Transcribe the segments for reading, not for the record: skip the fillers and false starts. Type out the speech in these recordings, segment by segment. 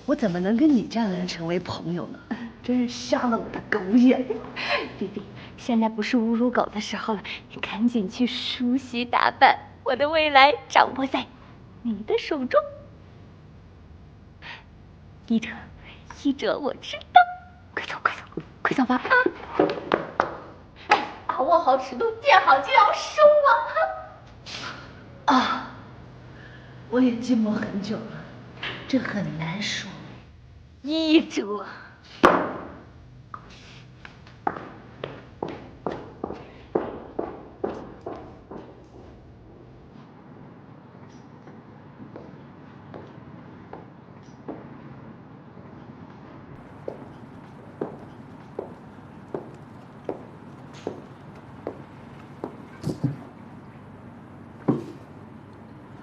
我怎么能跟你这样的人成为朋友呢？真是瞎了我的狗眼！弟弟，现在不是侮辱狗的时候了，你赶紧去梳洗打扮，我的未来掌握在你的手中。医者，我知道。快走，快走，快上吧啊！把握好尺度，见好就要收啊！啊，我也寂寞很久了，这很难说。医者。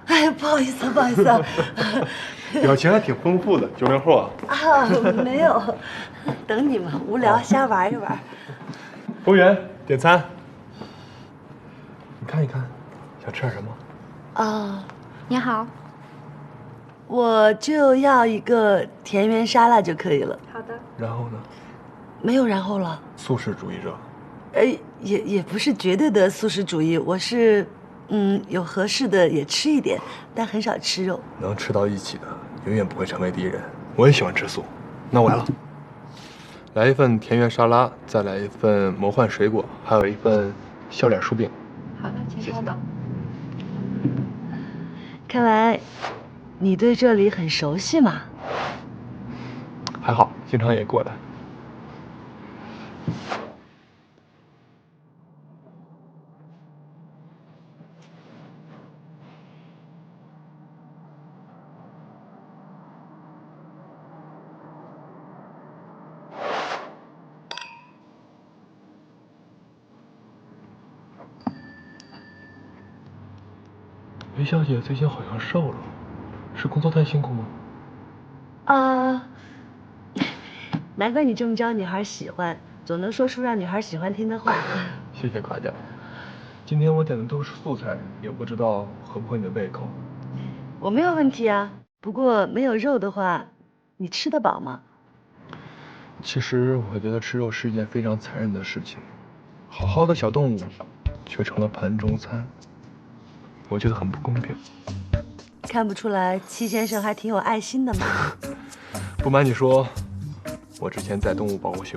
哎，不好意思，不好意思啊。表情还挺丰富的，90后啊。啊，没有，等你们无聊瞎玩一玩。服务员，点餐。你看一看，想吃点什么？啊，你好。我就要一个田园沙拉就可以了。好的。然后呢？没有然后了。素食主义者。也不是绝对的素食主义，我是，有合适的也吃一点，但很少吃肉。能吃到一起的，永远不会成为敌人。我也喜欢吃素，那我来了。来一份田园沙拉，再来一份魔幻水果，还有一份笑脸酥饼。好的，请稍等。看来，你对这里很熟悉嘛？还好，经常也过来。梅小姐最近好像瘦了，是工作太辛苦吗？难怪你这么招女孩喜欢，总能说出让女孩喜欢听的话。谢谢夸奖。今天我点的都是素菜，也不知道合不合你的胃口。我没有问题啊，不过没有肉的话，你吃得饱吗？其实我觉得吃肉是一件非常残忍的事情，好好的小动物，却成了盘中餐，我觉得很不公平。看不出来，戚先生还挺有爱心的嘛。不瞒你说，我之前在动物保护协